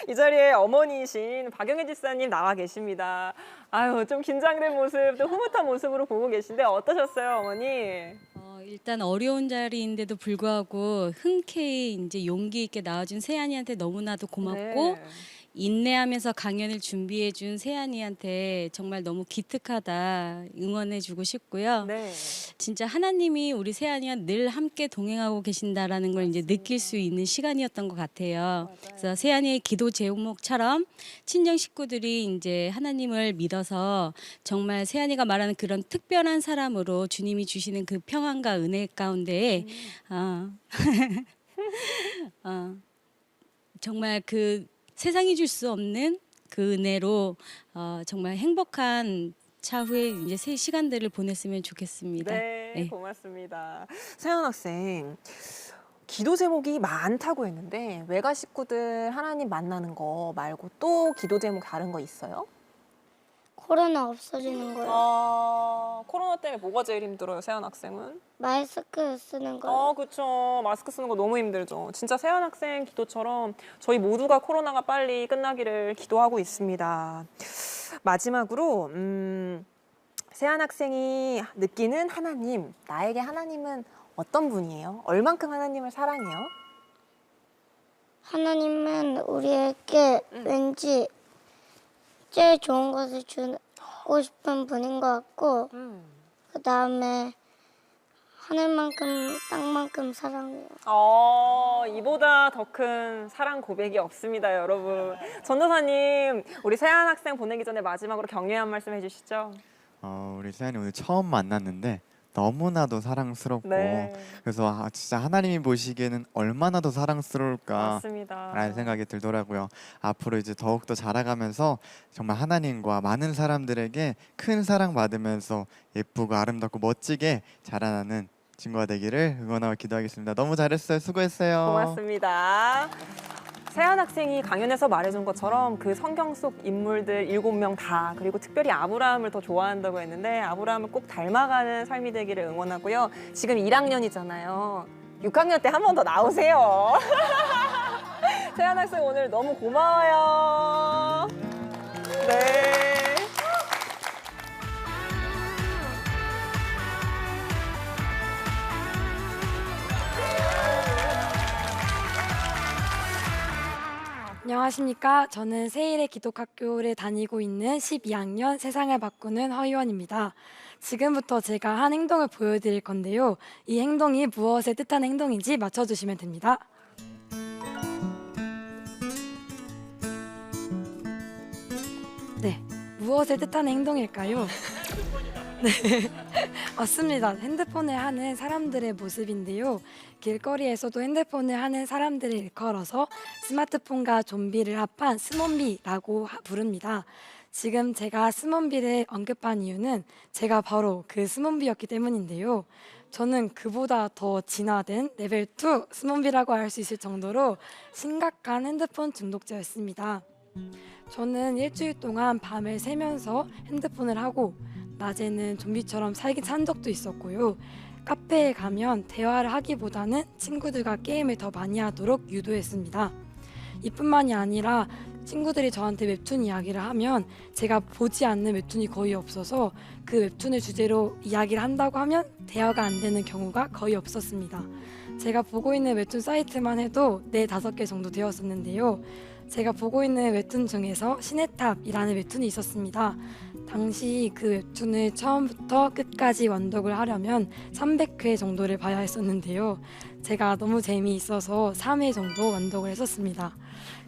이 자리에 어머니이신 박영애 집사님 나와 계십니다. 아유, 좀 긴장된 모습, 또 흐뭇한 모습으로 보고 계신데 어떠셨어요, 어머니? 일단 어려운 자리인데도 불구하고 흔쾌히 이제 용기 있게 나와준 세안이한테 너무나도 고맙고 네. 인내하면서 강연을 준비해준 세안이한테 정말 너무 기특하다 응원해주고 싶고요. 네. 진짜 하나님이 우리 세안이와 늘 함께 동행하고 계신다라는 걸 이제 느낄 수 있는 시간이었던 것 같아요. 그래서 세안이의 기도 제목처럼 친정 식구들이 이제 하나님을 믿어서 정말 세안이가 말하는 그런 특별한 사람으로 주님이 주시는 그 평안과 은혜 가운데에 정말 그 세상이 줄 수 없는 그 은혜로 정말 행복한 차후에 이제 새 시간들을 보냈으면 좋겠습니다. 네, 고맙습니다. 세안 학생, 기도 제목이 많다고 했는데 외가 식구들 하나님 만나는 거 말고 또 기도 제목 다른 거 있어요? 코로나 없어지는 거예요. 코로나 때문에 뭐가 제일 힘들어요, 세안 학생은? 마스크 쓰는 거예요. 그쵸. 마스크 쓰는 거 너무 힘들죠. 진짜 세안 학생 기도처럼 저희 모두가 코로나가 빨리 끝나기를 기도하고 있습니다. 마지막으로 세안 학생이 느끼는 하나님, 나에게 하나님은 어떤 분이에요? 얼만큼 하나님을 사랑해요? 하나님은 우리에게 왠지 제일 좋은 것을 주고 싶은 분인 것 같고 그 다음에 하늘만큼 땅만큼 사랑해요. 이보다 더 큰 사랑 고백이 없습니다, 여러분. 전도사님, 우리 세안 학생 보내기 전에 마지막으로 격려한 말씀 해주시죠. 우리 세안이 오늘 처음 만났는데 너무나도 사랑스럽고 네. 그래서 진짜 하나님이 보시기에는 얼마나 더 사랑스러울까라는 맞습니다. 생각이 들더라고요. 앞으로 이제 더욱더 자라가면서 정말 하나님과 많은 사람들에게 큰 사랑 받으면서 예쁘고 아름답고 멋지게 자라나는 친구가 되기를 응원하고 기도하겠습니다. 너무 잘했어요. 수고했어요. 고맙습니다. 세한 학생이 강연에서 말해준 것처럼 그 성경 속 인물들 7명 다 그리고 특별히 아브라함을 더 좋아한다고 했는데 아브라함을 꼭 닮아가는 삶이 되기를 응원하고요. 지금 1학년이잖아요. 6학년 때 한 번 더 나오세요. 세한 학생 오늘 너무 고마워요. 네. 안녕하십니까. 저는 세일의 기독학교를 다니고 있는 12학년 세상을 바꾸는 허희원입니다. 지금부터 제가 한 행동을 보여드릴 건데요. 이 행동이 무엇을 뜻하는 행동인지 맞춰주시면 됩니다. 네, 무엇을 뜻하는 행동일까요? 네, 맞습니다. 핸드폰을 하는 사람들의 모습인데요. 길거리에서도 핸드폰을 하는 사람들을 일컬어서 스마트폰과 좀비를 합한 스몬비라고 부릅니다. 지금 제가 스몬비를 언급한 이유는 제가 바로 그 스몬비였기 때문인데요. 저는 그보다 더 진화된 레벨 2 스몬비라고 할 수 있을 정도로 심각한 핸드폰 중독자였습니다. 저는 일주일 동안 밤을 새면서 핸드폰을 하고 낮에는 좀비처럼 살긴 산 적도 있었고요. 카페에 가면 대화를 하기보다는 친구들과 게임을 더 많이 하도록 유도했습니다. 이뿐만이 아니라 친구들이 저한테 웹툰 이야기를 하면 제가 보지 않는 웹툰이 거의 없어서 그 웹툰을 주제로 이야기를 한다고 하면 대화가 안 되는 경우가 거의 없었습니다. 제가 보고 있는 웹툰 사이트만 해도 4-5개 정도 되었었는데요. 제가 보고 있는 웹툰 중에서 신의 탑이라는 웹툰이 있었습니다. 당시 그 웹툰을 처음부터 끝까지 완독을 하려면 300회 정도를 봐야 했었는데요. 제가 너무 재미있어서 3회 정도 완독을 했었습니다.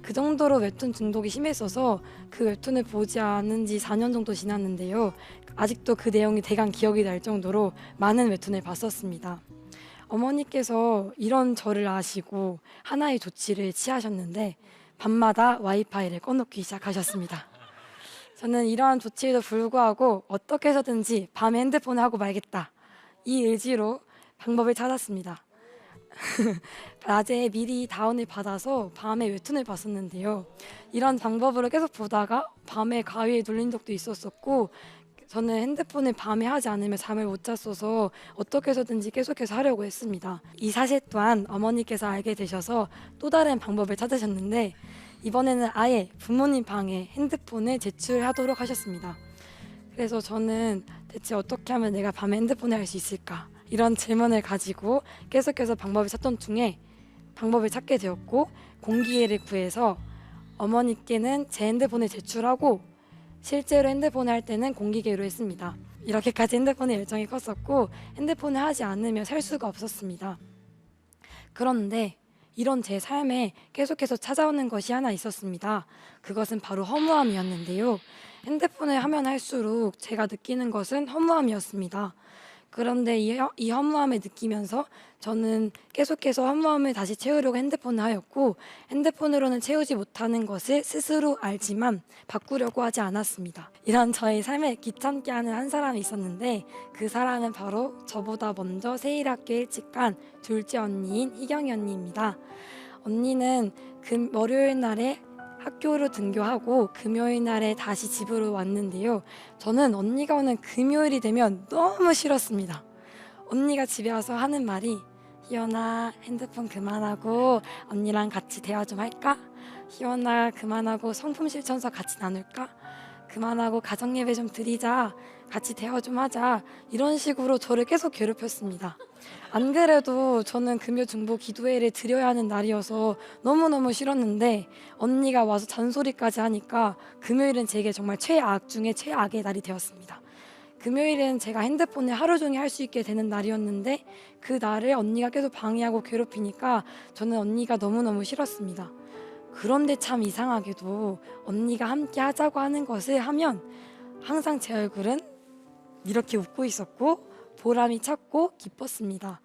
그 정도로 웹툰 중독이 심했어서 그 웹툰을 보지 않은 지 4년 정도 지났는데요. 아직도 그 내용이 대강 기억이 날 정도로 많은 웹툰을 봤었습니다. 어머니께서 이런 저를 아시고 하나의 조치를 취하셨는데 밤마다 와이파이를 꺼놓기 시작하셨습니다. 저는 이러한 조치에도 불구하고 어떻게 해서든지 밤에 핸드폰을 하고 말겠다. 이 의지로 방법을 찾았습니다. 낮에 미리 다운을 받아서 밤에 웹툰을 봤었는데요. 이런 방법으로 계속 보다가 밤에 가위에 눌린 적도 있었었고 저는 핸드폰을 밤에 하지 않으면 잠을 못 잤어서 어떻게 해서든지 계속해서 하려고 했습니다. 이 사실 또한 어머니께서 알게 되셔서 또 다른 방법을 찾으셨는데 이번에는 아예 부모님 방에 핸드폰을 제출하도록 하셨습니다. 그래서 저는 대체 어떻게 하면 내가 밤에 핸드폰을 할 수 있을까? 이런 질문을 가지고 계속해서 방법을 찾던 중에 방법을 찾게 되었고 공기계를 구해서 어머니께는 제 핸드폰을 제출하고 실제로 핸드폰을 할 때는 공기계로 했습니다. 이렇게까지 핸드폰의 열정이 컸었고 핸드폰을 하지 않으면 살 수가 없었습니다. 그런데 이런 제 삶에 계속해서 찾아오는 것이 하나 있었습니다. 그것은 바로 허무함이었는데요. 핸드폰을 하면 할수록 제가 느끼는 것은 허무함이었습니다. 그런데 이 허무함을 느끼면서 저는 계속해서 허무함을 다시 채우려고 핸드폰을 하였고 핸드폰으로는 채우지 못하는 것을 스스로 알지만 바꾸려고 하지 않았습니다. 이런 저의 삶에 귀찮게 하는 한 사람이 있었는데 그 사람은 바로 저보다 먼저 세일학교 일찍 간 둘째 언니인 희경이 언니입니다. 언니는 월요일 날에 학교로 등교하고 금요일 날에 다시 집으로 왔는데요. 저는 언니가 오는 금요일이 되면 너무 싫었습니다. 언니가 집에 와서 하는 말이 희연아 핸드폰 그만하고 언니랑 같이 대화 좀 할까? 희연아 그만하고 성품 실천서 같이 나눌까? 그만하고 가정예배 좀 드리자. 같이 대화 좀 하자. 이런 식으로 저를 계속 괴롭혔습니다. 안 그래도 저는 금요 중보 기도회를 드려야 하는 날이어서 너무너무 싫었는데 언니가 와서 잔소리까지 하니까 금요일은 제게 정말 최악 중에 최악의 날이 되었습니다. 금요일은 제가 핸드폰을 하루 종일 할 수 있게 되는 날이었는데 그 날을 언니가 계속 방해하고 괴롭히니까 저는 언니가 너무너무 싫었습니다. 그런데 참 이상하게도 언니가 함께 하자고 하는 것을 하면 항상 제 얼굴은 이렇게 웃고 있었고 보람이 찼고 기뻤습니다.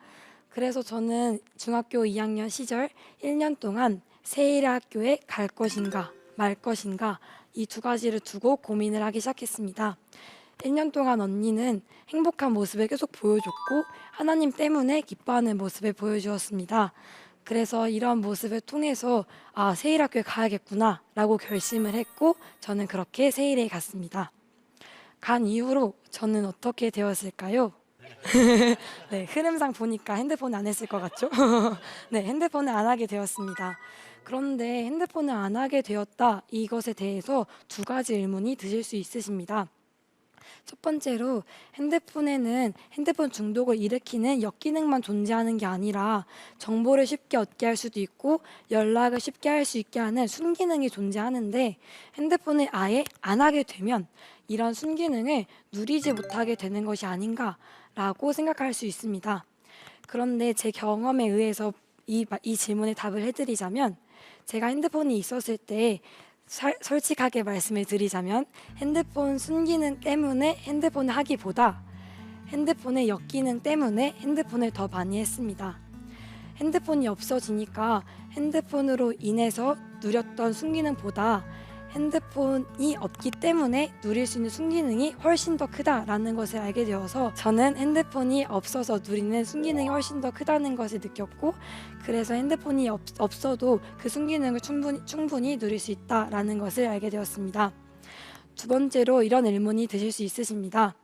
그래서 저는 중학교 2학년 시절 1년 동안 세일의 학교에 갈 것인가 말 것인가 이 두 가지를 두고 고민을 하기 시작했습니다. 1년 동안 언니는 행복한 모습을 계속 보여줬고 하나님 때문에 기뻐하는 모습을 보여주었습니다. 그래서 이런 모습을 통해서 세일학교에 가야겠구나 라고 결심을 했고 저는 그렇게 세일에 갔습니다. 간 이후로 저는 어떻게 되었을까요? 네, 흐름상 보니까 핸드폰을 안 했을 것 같죠? 네, 핸드폰을 안 하게 되었습니다. 그런데 핸드폰을 안 하게 되었다 이것에 대해서 두 가지 의문이 드실 수 있으십니다. 첫 번째로 핸드폰에는 핸드폰 중독을 일으키는 역기능만 존재하는 게 아니라 정보를 쉽게 얻게 할 수도 있고 연락을 쉽게 할 수 있게 하는 순기능이 존재하는데 핸드폰을 아예 안 하게 되면 이런 순기능을 누리지 못하게 되는 것이 아닌가라고 생각할 수 있습니다. 그런데 제 경험에 의해서 이 질문에 답을 해드리자면 제가 핸드폰이 있었을 때 솔직하게 말씀을 드리자면 핸드폰 순기능 때문에 핸드폰을 하기보다 핸드폰의 역기능 때문에 핸드폰을 더 많이 했습니다. 핸드폰이 없어지니까 핸드폰으로 인해서 누렸던 순기능보다 핸드폰이 없기 때문에 누릴 수 있는 순기능이 훨씬 더 크다라는 것을 알게 되어서 저는 핸드폰이 없어서 누리는 순기능이 훨씬 더 크다는 것을 느꼈고 그래서 핸드폰이 없어도 그 순기능을 충분히 누릴 수 있다라는 것을 알게 되었습니다. 두 번째로 이런 의문이 드실 수 있으십니다.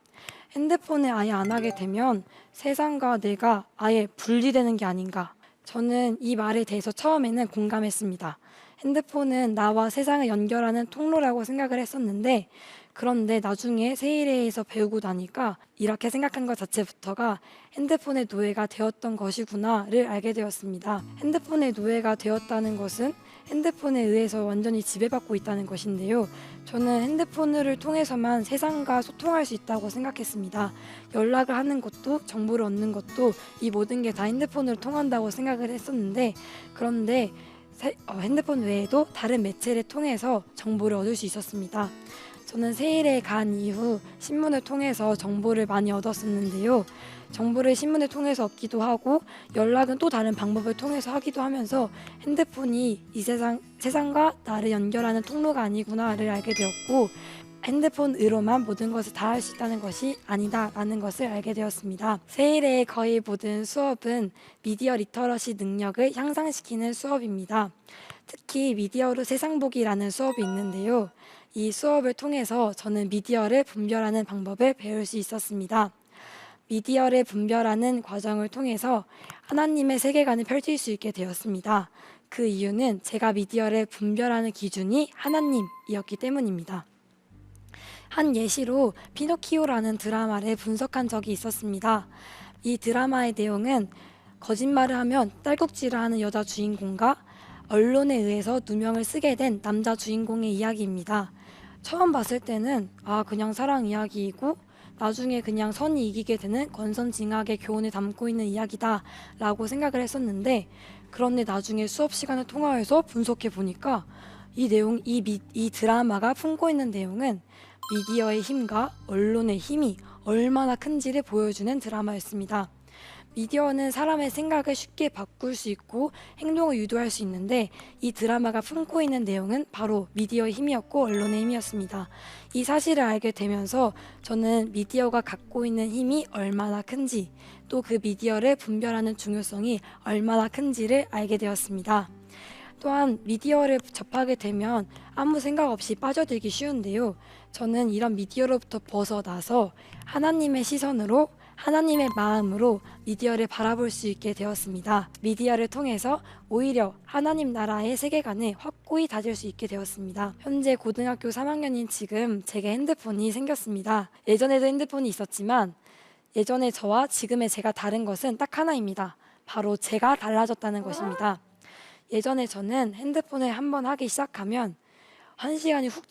핸드폰을 아예 안 하게 되면 세상과 내가 아예 분리되는 게 아닌가. 저는 이 말에 대해서 처음에는 공감했습니다. 핸드폰은 나와 세상을 연결하는 통로라고 생각을 했었는데 그런데 나중에 세일회에서 배우고 나니까 이렇게 생각한 것 자체부터가 핸드폰의 노예가 되었던 것이구나를 알게 되었습니다. 핸드폰의 노예가 되었다는 것은 핸드폰에 의해서 완전히 지배받고 있다는 것인데요. 저는 핸드폰을 통해서만 세상과 소통할 수 있다고 생각했습니다. 연락을 하는 것도 정보를 얻는 것도 이 모든 게 다 핸드폰으로 통한다고 생각을 했었는데 그런데 핸드폰 외에도 다른 매체를 통해서 정보를 얻을 수 있었습니다. 저는 세일에 간 이후 신문을 통해서 정보를 많이 얻었었는데요. 정보를 신문을 통해서 얻기도 하고 연락은 또 다른 방법을 통해서 하기도 하면서 핸드폰이 이 세상과 나를 연결하는 통로가 아니구나를 알게 되었고 핸드폰으로만 모든 것을 다 할 수 있다는 것이 아니다라는 것을 알게 되었습니다. 세일의 거의 모든 수업은 미디어 리터러시 능력을 향상시키는 수업입니다. 특히 미디어로 세상 보기라는 수업이 있는데요. 이 수업을 통해서 저는 미디어를 분별하는 방법을 배울 수 있었습니다. 미디어를 분별하는 과정을 통해서 하나님의 세계관을 펼칠 수 있게 되었습니다. 그 이유는 제가 미디어를 분별하는 기준이 하나님이었기 때문입니다. 한 예시로 피노키오라는 드라마를 분석한 적이 있었습니다. 이 드라마의 내용은 거짓말을 하면 딸꾹질을 하는 여자 주인공과 언론에 의해서 누명을 쓰게 된 남자 주인공의 이야기입니다. 처음 봤을 때는 그냥 사랑 이야기이고 나중에 그냥 선이 이기게 되는 권선징악의 교훈을 담고 있는 이야기다 라고 생각을 했었는데 그런데 나중에 수업 시간을 통하여서 분석해 보니까 이 드라마가 품고 있는 내용은 미디어의 힘과 언론의 힘이 얼마나 큰지를 보여주는 드라마였습니다. 미디어는 사람의 생각을 쉽게 바꿀 수 있고 행동을 유도할 수 있는데 이 드라마가 품고 있는 내용은 바로 미디어의 힘이었고 언론의 힘이었습니다. 이 사실을 알게 되면서 저는 미디어가 갖고 있는 힘이 얼마나 큰지 또 그 미디어를 분별하는 중요성이 얼마나 큰지를 알게 되었습니다. 또한 미디어를 접하게 되면 아무 생각 없이 빠져들기 쉬운데요. 저는 이런 미디어로부터 벗어나서 하나님의 시선으로 하나님의 마음으로 미디어를 바라볼 수 있게 되었습니다. 미디어를 통해서 오히려 하나님 나라의 세계관을 확고히 다질 수 있게 되었습니다. 현재 고등학교 3학년인 지금 제게 핸드폰이 생겼습니다. 예전에도 핸드폰이 있었지만 예전의 저와 지금의 제가 다른 것은 딱 하나입니다. 바로 제가 달라졌다는 것입니다. 예전에 저는 핸드폰을 한번 하기 시작하면 1시간이 훅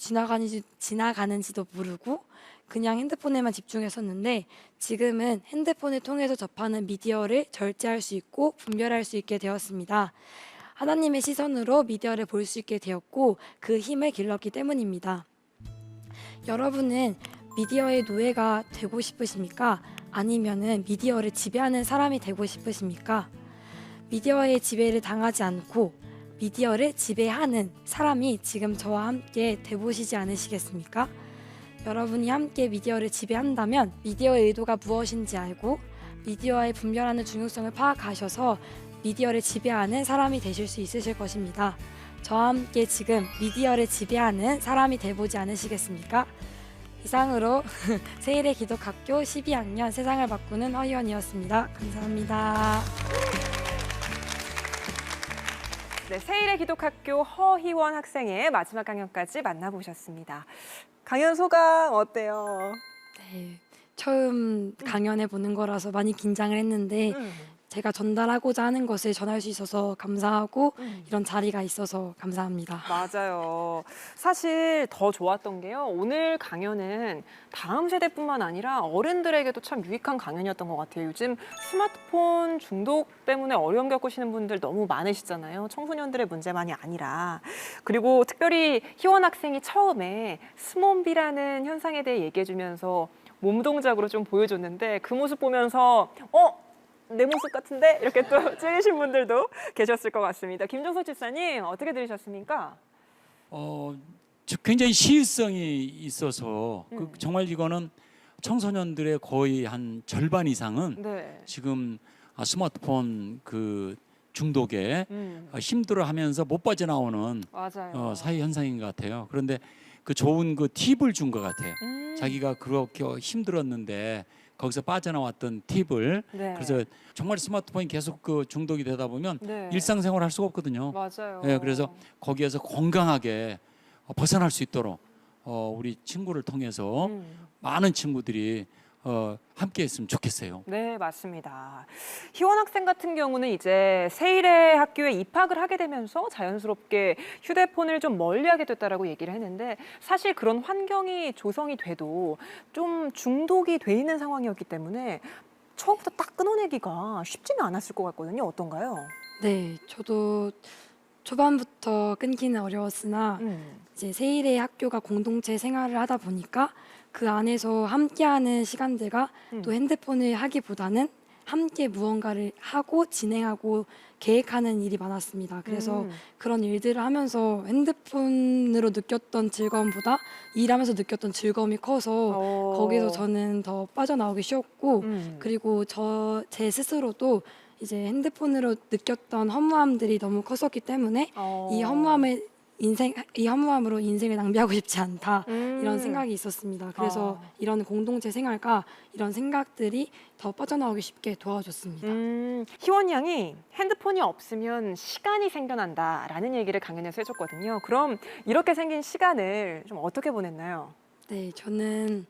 지나가는지도 모르고 그냥 핸드폰에만 집중했었는데 지금은 핸드폰을 통해서 접하는 미디어를 절제할 수 있고 분별할 수 있게 되었습니다. 하나님의 시선으로 미디어를 볼 수 있게 되었고 그 힘을 길렀기 때문입니다. 여러분은 미디어의 노예가 되고 싶으십니까? 아니면은 미디어를 지배하는 사람이 되고 싶으십니까? 미디어의 지배를 당하지 않고 미디어를 지배하는 사람이 지금 저와 함께 돼보시지 않으시겠습니까? 여러분이 함께 미디어를 지배한다면 미디어의 의도가 무엇인지 알고 미디어의 분별하는 중요성을 파악하셔서 미디어를 지배하는 사람이 되실 수 있으실 것입니다. 저와 함께 지금 미디어를 지배하는 사람이 돼보지 않으시겠습니까? 이상으로 세일의 기독학교 12학년 세상을 바꾸는 허희원이었습니다. 감사합니다. 네, 세일의 기독학교 허희원 학생의 마지막 강연까지 만나보셨습니다. 강연 소감 어때요? 네, 처음 강연해 보는 거라서 많이 긴장을 했는데 제가 전달하고자 하는 것을 전할 수 있어서 감사하고 이런 자리가 있어서 감사합니다. 맞아요. 사실 더 좋았던 게요. 오늘 강연은 다음 세대뿐만 아니라 어른들에게도 참 유익한 강연이었던 것 같아요. 요즘 스마트폰 중독 때문에 어려움 겪으시는 분들 너무 많으시잖아요. 청소년들의 문제만이 아니라. 그리고 특별히 희원 학생이 처음에 스몬비라는 현상에 대해 얘기해주면서 몸 동작으로 좀 보여줬는데 그 모습 보면서 내 모습 같은데? 이렇게 또 찔리신 분들도 계셨을 것 같습니다. 김종석 집사님 어떻게 들으셨습니까? 굉장히 시의성이 있어서 정말 이거는 청소년들의 거의 한 절반 이상은 네. 지금 스마트폰 그 중독에 힘들어하면서 못 빠져나오는 맞아요. 사회 현상인 것 같아요. 그런데 그 좋은 그 팁을 준 것 같아요. 자기가 그렇게 힘들었는데 거기서 빠져나왔던 팁을 네. 그래서 정말 스마트폰이 계속 그 중독이 되다 보면 네. 일상생활을 할 수가 없거든요. 맞아요. 네, 그래서 거기에서 건강하게 벗어날 수 있도록 우리 친구를 통해서 많은 친구들이 함께 했으면 좋겠어요. 네, 맞습니다. 희원 학생 같은 경우는 이제 세일의 학교에 입학을 하게 되면서 자연스럽게 휴대폰을 좀 멀리하게 됐다라고 얘기를 했는데 사실 그런 환경이 조성이 돼도 좀 중독이 돼 있는 상황이었기 때문에 처음부터 딱 끊어내기가 쉽지는 않았을 것 같거든요. 어떤가요? 네, 저도 초반부터 끊기는 어려웠으나 이제 세일의 학교가 공동체 생활을 하다 보니까 그 안에서 함께하는 시간들과 또 핸드폰을 하기보다는 함께 무언가를 하고 진행하고 계획하는 일이 많았습니다. 그래서 그런 일들을 하면서 핸드폰으로 느꼈던 즐거움보다 일하면서 느꼈던 즐거움이 커서 거기서 저는 더 빠져나오기 쉬웠고 그리고 제 스스로도 이제 핸드폰으로 느꼈던 허무함들이 너무 컸었기 때문에 이 허무함으로 인생을 낭비하고 싶지 않다 이런 생각이 있었습니다. 그래서 이런 공동체 생활과 이런 생각들이 더 빠져나오기 쉽게 도와줬습니다. 희원 양이 핸드폰이 없으면 시간이 생겨난다라는 얘기를 강연에서 해줬거든요. 그럼 이렇게 생긴 시간을 좀 어떻게 보냈나요? 네, 저는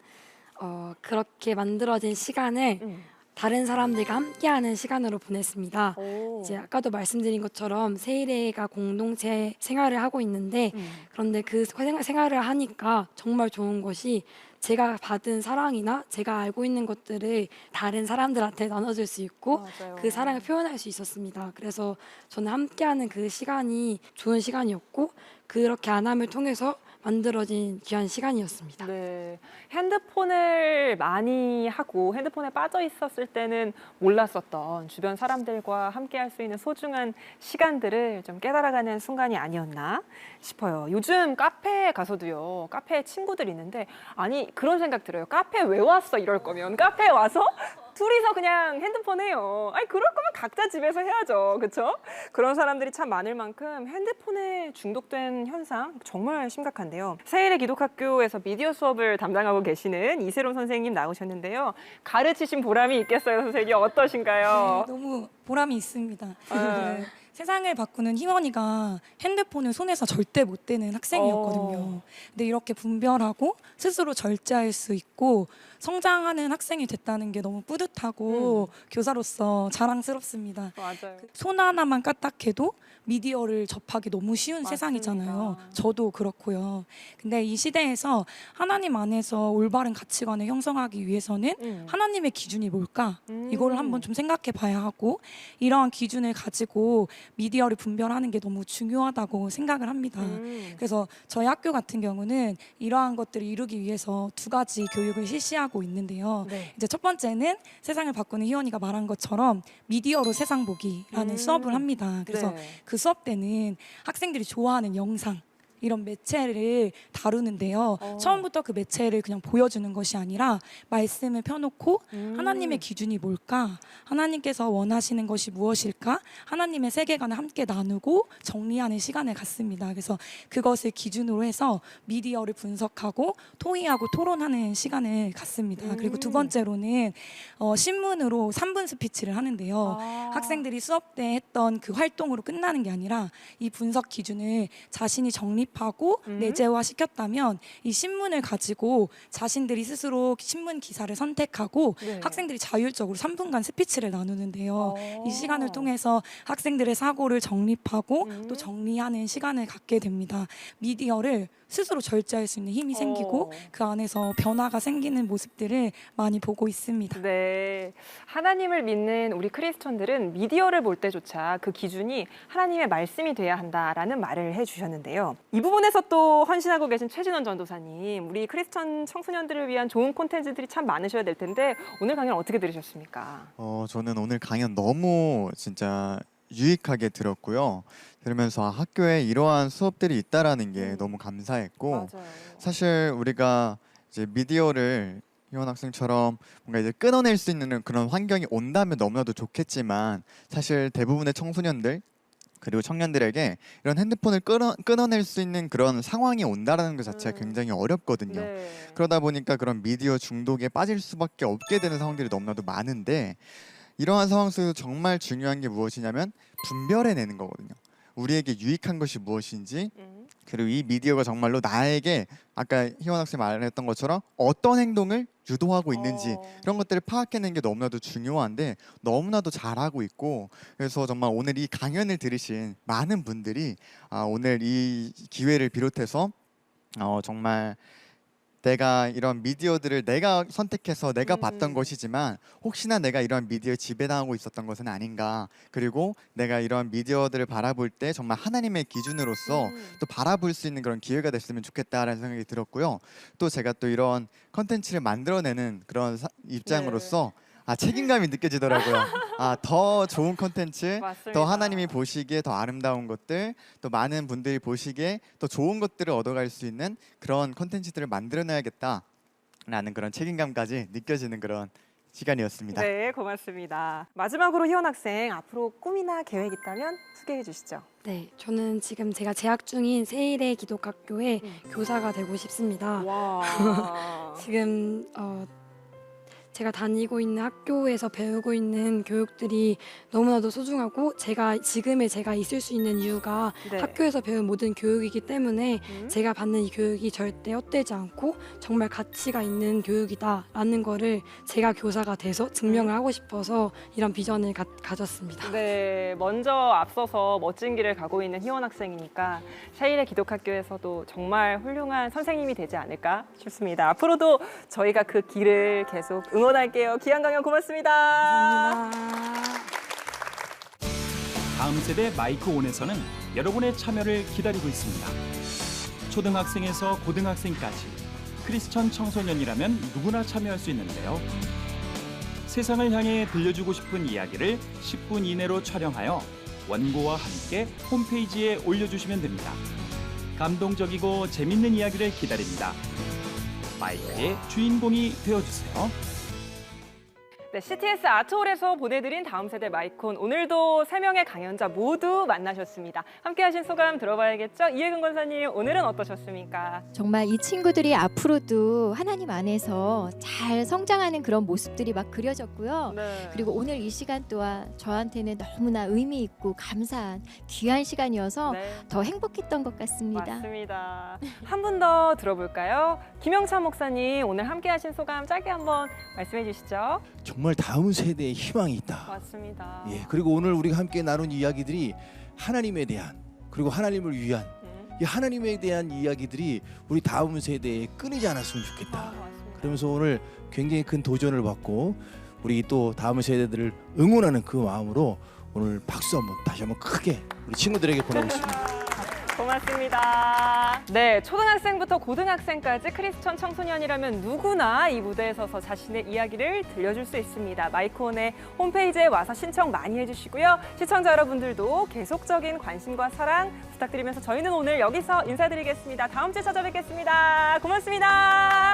그렇게 만들어진 시간을 다른 사람들과 함께하는 시간으로 보냈습니다. 이제 아까도 말씀드린 것처럼 세일회가 공동체 생활을 하고 있는데 그런데 그 생활을 하니까 정말 좋은 것이 제가 받은 사랑이나 제가 알고 있는 것들을 다른 사람들한테 나눠줄 수 있고 맞아요. 그 사랑을 표현할 수 있었습니다. 그래서 저는 함께하는 그 시간이 좋은 시간이었고 그렇게 안함을 통해서 만들어진 귀한 시간이었습니다. 네, 핸드폰을 많이 하고 핸드폰에 빠져 있었을 때는 몰랐었던 주변 사람들과 함께 할 수 있는 소중한 시간들을 좀 깨달아가는 순간이 아니었나 싶어요. 요즘 카페에 가서도요, 카페에 친구들 있는데 아니 그런 생각 들어요. 카페 왜 왔어 이럴 거면 카페에 와서 둘이서 그냥 핸드폰 해요. 아니 그럴 거면 각자 집에서 해야죠. 그렇죠? 그런 사람들이 참 많을 만큼 핸드폰에 중독된 현상 정말 심각한데요. 세일의 기독학교에서 미디어 수업을 담당하고 계시는 이세롬 선생님 나오셨는데요. 가르치신 보람이 있겠어요, 선생님. 어떠신가요? 네, 너무 보람이 있습니다. 네, 세상을 바꾸는 희원이가 핸드폰을 손에서 절대 못 대는 학생이었거든요. 근데 이렇게 분별하고 스스로 절제할 수 있고 성장하는 학생이 됐다는 게 너무 뿌듯하고 교사로서 자랑스럽습니다. 맞아요. 손 하나만 까딱해도 미디어를 접하기 너무 쉬운 맞습니다. 세상이잖아요. 저도 그렇고요. 근데 이 시대에서 하나님 안에서 올바른 가치관을 형성하기 위해서는 하나님의 기준이 뭘까? 이걸 한번 좀 생각해 봐야 하고 이러한 기준을 가지고 미디어를 분별하는 게 너무 중요하다고 생각을 합니다. 그래서 저희 학교 같은 경우는 이러한 것들을 이루기 위해서 2가지 교육을 실시하고 있는데요. 네. 이제 첫 번째는 세상을 바꾸는 희원이가 말한 것처럼 미디어로 세상 보기라는 수업을 합니다. 그래서 네. 그 수업 때는 학생들이 좋아하는 영상 이런 매체를 다루는데요. 처음부터 그 매체를 그냥 보여주는 것이 아니라 말씀을 펴놓고 하나님의 기준이 뭘까? 하나님께서 원하시는 것이 무엇일까? 하나님의 세계관을 함께 나누고 정리하는 시간을 갖습니다. 그래서 그것을 기준으로 해서 미디어를 분석하고 토의하고 토론하는 시간을 갖습니다. 그리고 2번째로는 신문으로 3분 스피치를 하는데요. 학생들이 수업 때 했던 그 활동으로 끝나는 게 아니라 이 분석 기준을 자신이 정립하고 내재화 시켰다면 이 신문을 가지고 자신들이 스스로 신문 기사를 선택하고 네. 학생들이 자율적으로 3분간 스피치를 나누는데요. 이 시간을 통해서 학생들의 사고를 정립하고 또 정리하는 시간을 갖게 됩니다. 미디어를 스스로 절제할 수 있는 힘이 생기고 그 안에서 변화가 생기는 모습들을 많이 보고 있습니다. 네, 하나님을 믿는 우리 크리스천들은 미디어를 볼 때조차 그 기준이 하나님의 말씀이 돼야 한다라는 말을 해주셨는데요. 이 부분에서 또 헌신하고 계신 최진원 전도사님, 우리 크리스천 청소년들을 위한 좋은 콘텐츠들이 참 많으셔야 될 텐데 오늘 강연 어떻게 들으셨습니까? 저는 오늘 강연 너무 진짜 유익하게 들었고요. 들으면서 학교에 이러한 수업들이 있다라는 게 너무 감사했고, 맞아요. 사실 우리가 이제 미디어를 희원 학생처럼 뭔가 이제 끊어낼 수 있는 그런 환경이 온다면 너무나도 좋겠지만, 사실 대부분의 청소년들 그리고 청년들에게 이런 핸드폰을 끊어낼 수 있는 그런 상황이 온다라는 것 자체가 굉장히 어렵거든요. 네. 그러다 보니까 그런 미디어 중독에 빠질 수밖에 없게 되는 상황들이 너무나도 많은데, 이러한 상황 속에서 정말 중요한 게 무엇이냐면 분별해내는 거거든요. 우리에게 유익한 것이 무엇인지, 그리고 이 미디어가 정말로 나에게 아까 희원 학생 말했던 것처럼 어떤 행동을 유도하고 있는지 이런 것들을 파악해내는 게 너무나도 중요한데 너무나도 잘하고 있고, 그래서 정말 오늘 이 강연을 들으신 많은 분들이 오늘 이 기회를 비롯해서 정말 내가 이런 미디어들을 내가 선택해서 내가 봤던 것이지만 혹시나 내가 이런 미디어에 지배당하고 있었던 것은 아닌가, 그리고 내가 이런 미디어들을 바라볼 때 정말 하나님의 기준으로서 또 바라볼 수 있는 그런 기회가 됐으면 좋겠다라는 생각이 들었고요. 또 제가 또 이런 컨텐츠를 만들어내는 그런 입장으로서 책임감이 느껴지더라고요. 더 좋은 콘텐츠, 더 하나님이 보시기에 더 아름다운 것들, 또 많은 분들이 보시기에 더 좋은 것들을 얻어갈 수 있는 그런 콘텐츠들을 만들어내야겠다라는 그런 책임감까지 느껴지는 그런 시간이었습니다. 네, 고맙습니다. 마지막으로 희원 학생, 앞으로 꿈이나 계획 있다면 소개해 주시죠. 네, 저는 지금 제가 재학 중인 세일의 기독학교의 교사가 되고 싶습니다. 와. 지금 제가 다니고 있는 학교에서 배우고 있는 교육들이 너무나도 소중하고 제가 있을 수 있는 이유가 네. 학교에서 배운 모든 교육이기 때문에 제가 받는 이 교육이 절대 헛되지 않고 정말 가치가 있는 교육이다라는 거를 제가 교사가 돼서 증명을 하고 싶어서 이런 비전을 가졌습니다. 네, 먼저 앞서서 멋진 길을 가고 있는 희원 학생이니까 세일의 기독학교에서도 정말 훌륭한 선생님이 되지 않을까 싶습니다. 앞으로도 저희가 그 길을 계속 응원할게요. 귀한 강연 고맙습니다. 감사합니다. 다음 세대 마이크 온에서는 여러분의 참여를 기다리고 있습니다. 초등학생에서 고등학생까지 크리스천 청소년이라면 누구나 참여할 수 있는데요. 세상을 향해 들려주고 싶은 이야기를 10분 이내로 촬영하여 원고와 함께 홈페이지에 올려주시면 됩니다. 감동적이고 재밌는 이야기를 기다립니다. 마이크의 주인공이 되어주세요. 네, CTS 아트홀에서 보내드린 다음 세대 마이콘. 오늘도 3명의 강연자 모두 만나셨습니다. 함께하신 소감 들어봐야겠죠? 이혜근 권사님, 오늘은 어떠셨습니까? 정말 이 친구들이 앞으로도 하나님 안에서 잘 성장하는 그런 모습들이 막 그려졌고요. 네. 그리고 오늘 이 시간 또한 저한테는 너무나 의미 있고 감사한 귀한 시간이어서 네. 더 행복했던 것 같습니다. 맞습니다. 한 분 더 들어볼까요? 김영찬 목사님, 오늘 함께하신 소감 짧게 한번 말씀해 주시죠. 정말 다음 세대에 희망이 있다. 맞습니다. 예, 그리고 오늘 우리가 함께 나눈 이야기들이 하나님에 대한 그리고 하나님을 위한 이 하나님에 대한 이야기들이 우리 다음 세대에 끊이지 않았으면 좋겠다. 그러면서 오늘 굉장히 큰 도전을 받고 우리 또 다음 세대들을 응원하는 그 마음으로 오늘 박수 한번 다시 한번 크게 우리 친구들에게 보내겠습니다. 고맙습니다. 네, 초등학생부터 고등학생까지 크리스천 청소년이라면 누구나 이 무대에 서서 자신의 이야기를 들려줄 수 있습니다. 마이콘의 홈페이지에 와서 신청 많이 해주시고요. 시청자 여러분들도 계속적인 관심과 사랑 부탁드리면서 저희는 오늘 여기서 인사드리겠습니다. 다음 주에 찾아뵙겠습니다. 고맙습니다.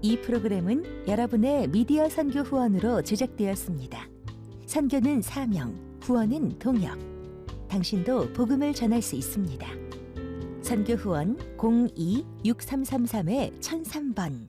이 프로그램은 여러분의 미디어 선교 후원으로 제작되었습니다. 선교는 사명, 후원은 동역. 당신도 복음을 전할 수 있습니다. 선교 후원 02-6333-1003번